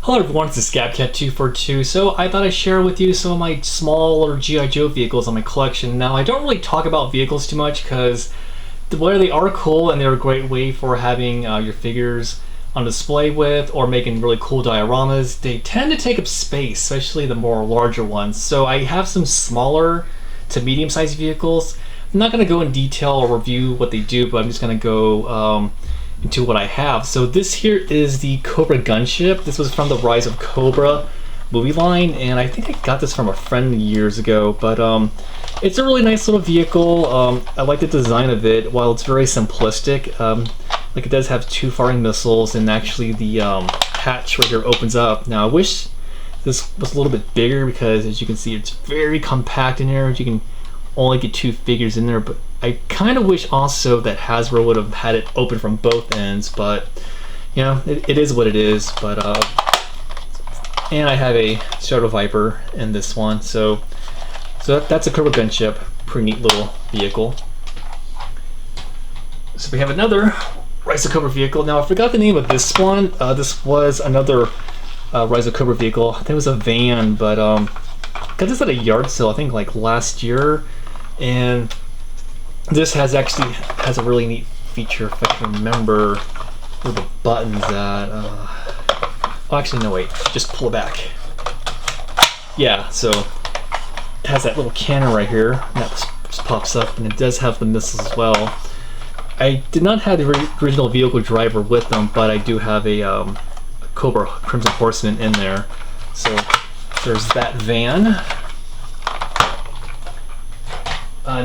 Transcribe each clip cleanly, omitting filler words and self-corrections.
Hello everyone, it's ScabCat242. So I thought I'd share with you some of my smaller G.I. Joe vehicles on my collection. Now I don't really talk about vehicles too much because whether they are cool and they're a great way for having your figures on display with or making really cool dioramas, they tend to take up space, especially the more larger ones. So I have some smaller to medium-sized vehicles. I'm not going to go in detail or review what they do, but I'm just going to go into what I have. So this here is the Cobra Gunship. This was from the Rise of Cobra movie line, and I think I got this from a friend years ago, but it's a really nice little vehicle. I like the design of it. While it's very simplistic, like it does have two firing missiles, and actually the hatch right here opens up. Now I wish this was a little bit bigger because, as you can see, it's very compact in here. You can only get two figures in there, but I kind of wish also that Hasbro would have had it open from both ends, but you know, it is what it is. But and I have a Shadow Viper in this one, so that's a Cobra Gunship. Pretty neat little vehicle. So we have another Rise of Cobra vehicle. Now I forgot the name of this one. This was another Rise of Cobra vehicle. I think it was a van, but got this at a yard sale I think like last year, and this actually has a really neat feature, if I can remember where the button's at. Oh, actually, no, wait. Just pull it back. Yeah, so it has that little cannon right here, and that just pops up, and it does have the missiles as well. I did not have the original vehicle driver with them, but I do have a Cobra Crimson Horseman in there. So there's that van.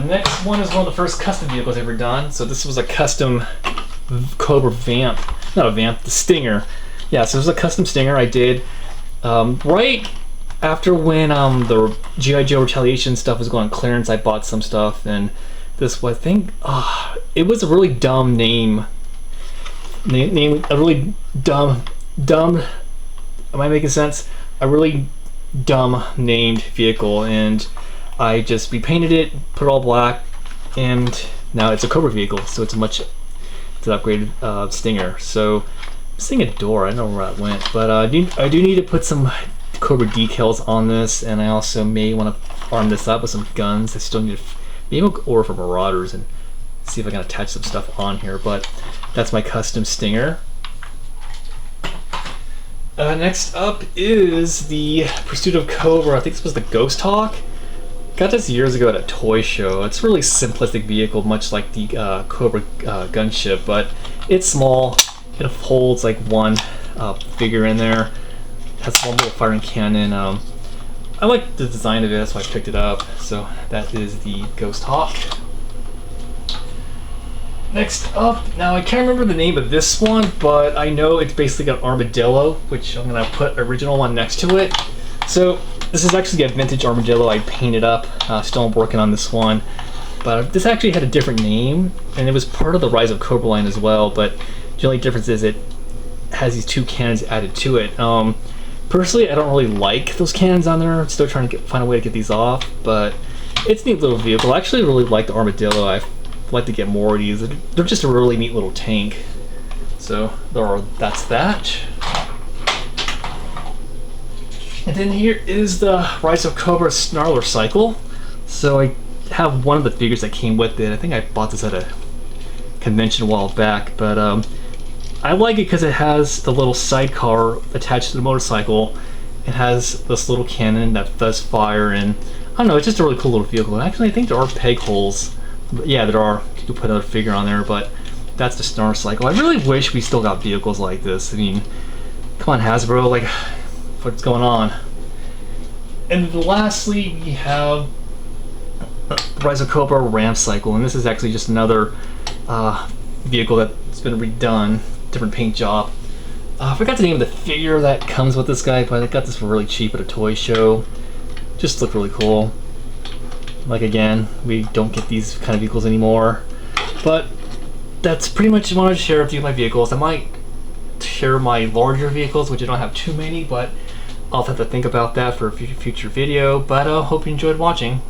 Next one is one of the first custom vehicles I've ever done. So this was a custom Cobra Vamp. Not a Vamp, the Stinger. Yeah, so this was a custom Stinger I did right after when the G.I. Joe Retaliation stuff was going on clearance. I bought some stuff, and this was, I think, it was a really dumb name. A really dumb, am I making sense? A really dumb named vehicle, and I just repainted it, put it all black, and now it's a Cobra vehicle, so it's an upgraded Stinger. So I'm seeing a door, I don't know where that went, but I do need to put some Cobra decals on this, and I also may want to arm this up with some guns. I still need to maybe I'll order for Marauders and see if I can attach some stuff on here, but that's my custom Stinger. Next up is the Pursuit of Cobra. I think this was the Ghost Hawk. Got this years ago at a toy show. It's a really simplistic vehicle, much like the Cobra Gunship, but it's small. It holds like one figure in there. It has one little firing cannon. I like the design of it, that's why I picked it up. So that is the Ghost Hawk. Next up, now I can't remember the name of this one, but I know it's basically got Armadillo, which I'm gonna put original one next to it. So this is actually a vintage Armadillo I painted up. Still working on this one, but this actually had a different name, and it was part of the Rise of Cobra line as well. But the only difference is it has these two cannons added to it. Personally, I don't really like those cannons on there. I'm still trying to find a way to get these off, but it's a neat little vehicle. I actually really like the Armadillo. I'd like to get more of these. They're just a really neat little tank. So that's that. And then here is the Rise of Cobra Snarler Cycle. So I have one of the figures that came with it. I think I bought this at a convention a while back, but I like it because it has the little sidecar attached to the motorcycle. It has this little cannon that does fire, and I don't know, it's just a really cool little vehicle. And actually, I think there are peg holes. Yeah, there are. You can put another figure on there, but that's the Snarler Cycle. I really wish we still got vehicles like this. I mean, come on, Hasbro, like, what's going on? And lastly, we have Rise of Cobra Ram Cycle, and this is actually just another vehicle that's been redone, different paint job. I forgot the name of the figure that comes with this guy, but I got this for really cheap at a toy show. Just looked really cool. Like, again, we don't get these kind of vehicles anymore, but that's pretty much what I wanted to share with you my vehicles. I might share my larger vehicles, which I don't have too many, but I'll have to think about that for a future video. But hope you enjoyed watching.